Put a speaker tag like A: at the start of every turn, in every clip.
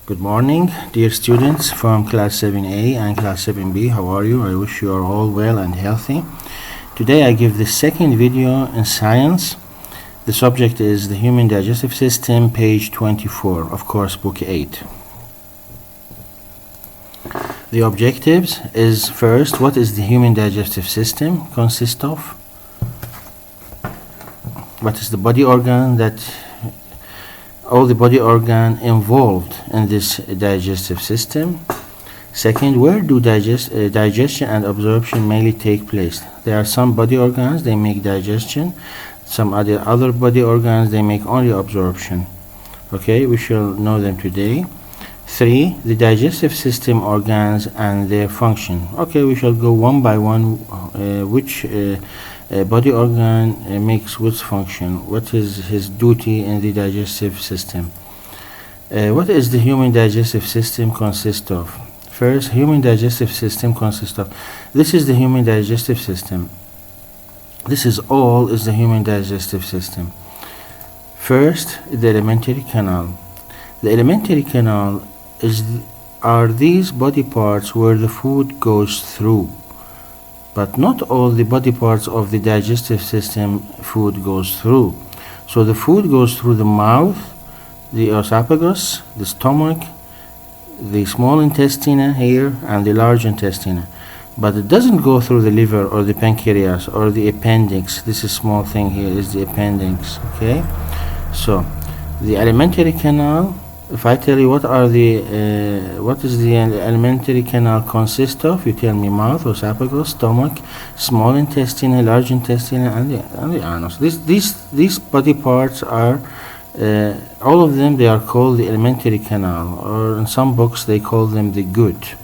A: Good morning, dear students from class 7A and class 7B. How are you? I wish you are all well and healthy. Today I give the second video in science. The subject is the human digestive system, page 24, of course, book 8. The objectives is first, what is the human digestive system consist of? What is the body organ all the body organ involved in this digestive system? Second, where do digestion and absorption mainly take place? There are some body organs, they make digestion. Some other body organs, they make only absorption. Okay, we shall know them today. 3, the digestive system organs and their function. Okay, we shall go one by one, which body organ makes which function, what is his duty in the digestive system. What is the human digestive system consist of? First, human digestive system consists of, this is the human digestive system. This is the human digestive system. First, the alimentary canal. The alimentary canal are these body parts where the food goes through. But not all the body parts of the digestive system food goes through. So the food goes through the mouth, the esophagus, the stomach, the small intestine here, and the large intestine. But it doesn't go through the liver or the pancreas or the appendix. This is small thing here is the appendix. Okay, so the alimentary canal. If I tell you what is the alimentary canal consist of, you tell me mouth, esophagus, stomach, small intestine, large intestine, and the anus. These body parts are all of them. They are called the alimentary canal, or in some books they call them the gut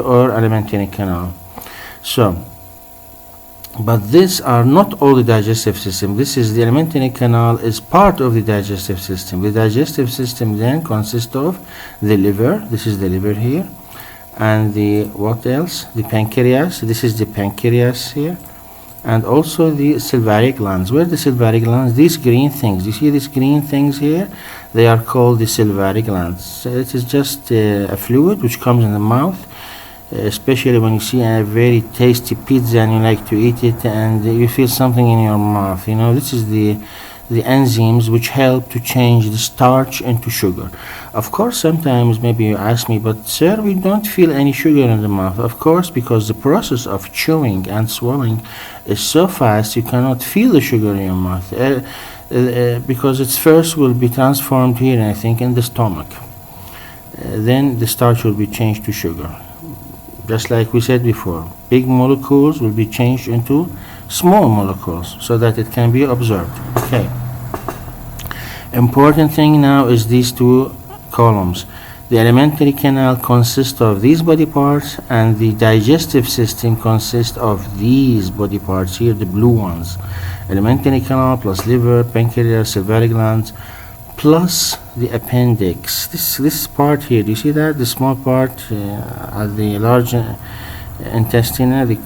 A: or alimentary canal. So, but these are not all the digestive system. This is the alimentary canal is part of the digestive system. The digestive system then consists of the liver. This is the liver here, and the what else? The pancreas. This is the pancreas here, and also the salivary glands. Where are the salivary glands? These green things. You see these green things here? They are called the salivary glands. So it is just a fluid which comes in the mouth. Especially when you see a very tasty pizza and you like to eat it and you feel something in your mouth, you know, this is the enzymes which help to change the starch into sugar. Of course, sometimes maybe you ask me, but sir, we don't feel any sugar in the mouth. Of course, because the process of chewing and swallowing is so fast, you cannot feel the sugar in your mouth because it first will be transformed here, I think, in the stomach. Then the starch will be changed to sugar. Just like we said before, big molecules will be changed into small molecules so that it can be absorbed. Okay. Important thing now is these two columns. The alimentary canal consists of these body parts, and the digestive system consists of these body parts here, the blue ones. Alimentary canal plus liver, pancreas, salivary glands, plus the appendix. This part here, do you see that? The small part at the large intestine, the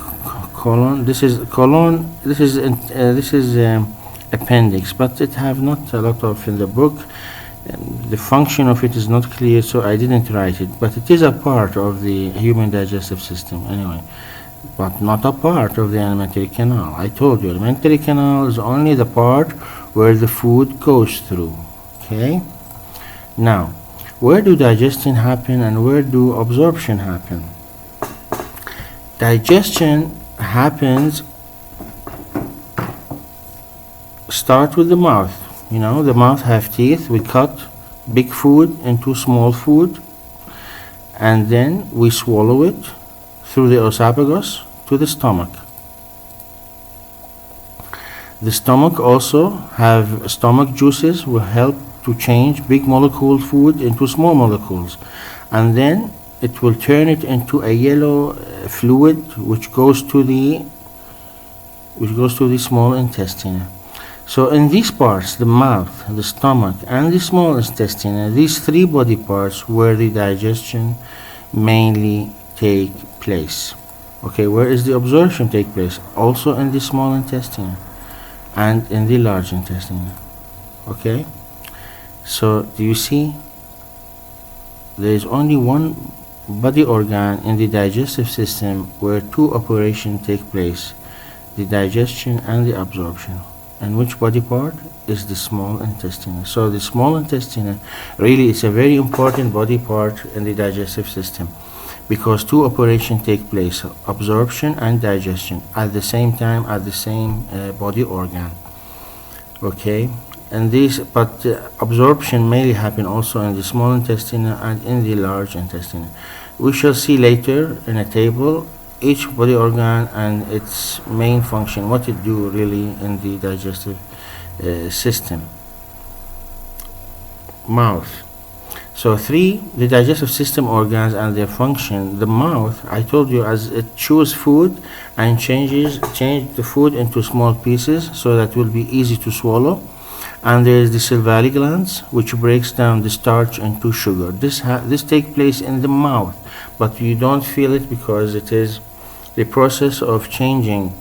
A: colon. This is colon. This is appendix, but it have not a lot of in the book. The function of it is not clear, so I didn't write it. But it is a part of the human digestive system anyway, but not a part of the alimentary canal. I told you, alimentary canal is only the part where the food goes through. Okay. Now, where do digestion happen and where do absorption happen? Digestion happens, start with the mouth. You know, the mouth have teeth. We cut big food into small food, and then we swallow it through the esophagus to the stomach. The stomach also have stomach juices will help to change big molecule food into small molecules, and then it will turn it into a yellow fluid which goes to the small intestine. So in these parts, the mouth, the stomach, and the small intestine, these three body parts where the digestion mainly take place. Okay, where is the absorption take place? Also in the small intestine and in the large intestine. Okay, so do you see there is only one body organ in the digestive system where two operations take place, the digestion and the absorption. And which body part is the small intestine? So the small intestine really is a very important body part in the digestive system, because two operations take place, absorption and digestion, at the same time, at the same body organ. Okay, and but absorption may happen also in the small intestine and in the large intestine. We shall see later in a table each body organ and its main function, what it do really in the digestive system. Mouth. So the digestive system organs and their function. The mouth, I told you, as it chews food and change the food into small pieces so that it will be easy to swallow. And there is the salivary glands, which breaks down the starch into sugar. This takes place in the mouth, but you don't feel it because it is the process of changing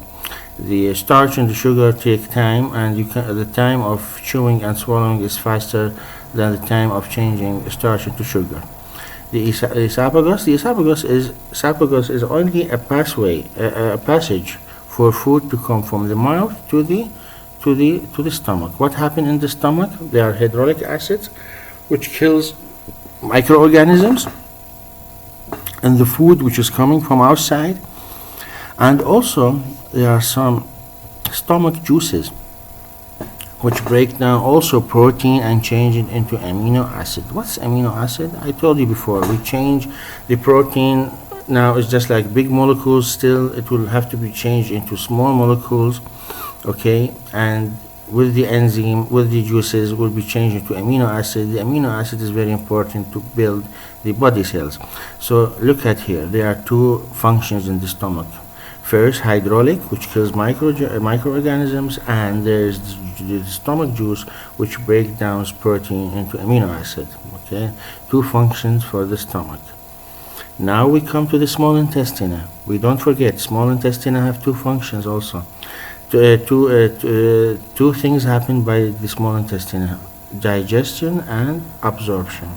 A: the starch into sugar take time, and the time of chewing and swallowing is faster than the time of changing starch into sugar. The esophagus is only a passage for food to come from the mouth to the stomach. What happens in the stomach? There are hydraulic acids which kills microorganisms and the food which is coming from outside. And also there are some stomach juices which break down also protein and change it into amino acid. What's amino acid? I told you before, we change the protein. Now it's just like big molecules, still it will have to be changed into small molecules, okay? And with the enzyme, with the juices, will be changed into amino acid. The amino acid is very important to build the body cells. So look at here, there are two functions in the stomach. First, hydraulic, which kills microorganisms, and there's the stomach juice, which breaks down protein into amino acid. Okay, two functions for the stomach. Now we come to the small intestine. We don't forget, small intestine have two functions also. Two things happen by the small intestine: digestion and absorption.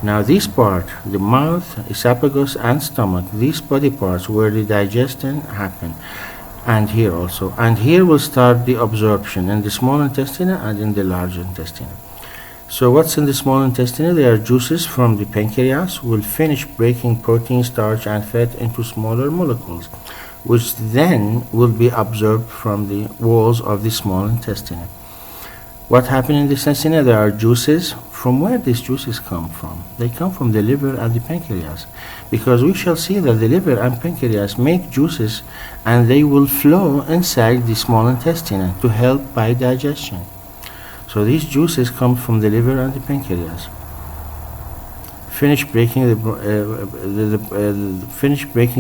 A: Now this part, the mouth, esophagus and stomach, these body parts where the digestion happen, and here also. And here will start the absorption in the small intestine and in the large intestine. So what's in the small intestine? There are juices from the pancreas will finish breaking protein, starch and fat into smaller molecules, which then will be absorbed from the walls of the small intestine. What happened in the intestine? There are juices. From where these juices come from? They come from the liver and the pancreas, because we shall see that the liver and pancreas make juices and they will flow inside the small intestine to help by digestion. So these juices come from the liver and the pancreas. Finish breaking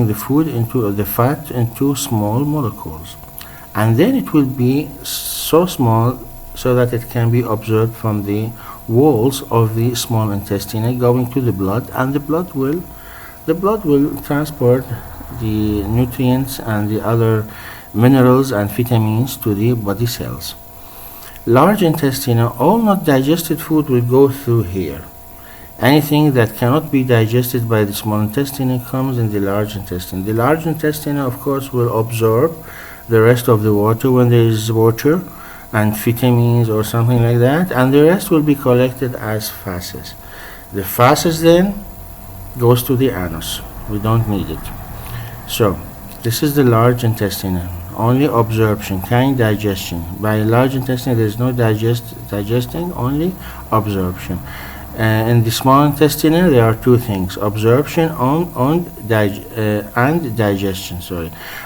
A: the food into the fat into small molecules, and then it will be so small so that it can be absorbed from the walls of the small intestine, going to the blood, and the blood will transport the nutrients and the other minerals and vitamins to the body cells. Large intestine, all not digested food will go through here. Anything that cannot be digested by the small intestine comes in the large intestine. The large intestine, of course, will absorb the rest of the water when there is water and vitamins or something like that, and the rest will be collected as feces. The feces then goes to the anus. We don't need it. So this is the large intestine. Only absorption, kind digestion. By large intestine there is no digesting, only absorption. In the small intestine there are two things: absorption and digestion.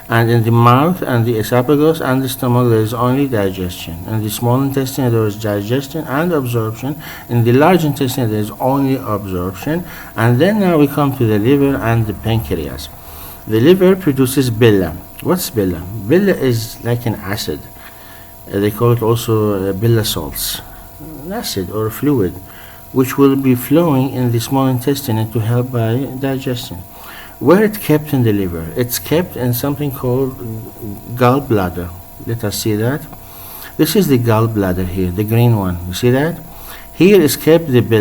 A: And in the mouth and the esophagus and the stomach there is only digestion. In the small intestine there is digestion and absorption. In the large intestine there is only absorption. And then now we come to the liver and the pancreas. The liver produces bile. What's bile? Bile is like an acid. They call it also bile salts, an acid or fluid, which will be flowing in the small intestine to help by digestion. Where it's kept in the liver? It's kept in something called gallbladder. Let us see that. This is the gallbladder here, the green one. You see that? Here is kept the bile.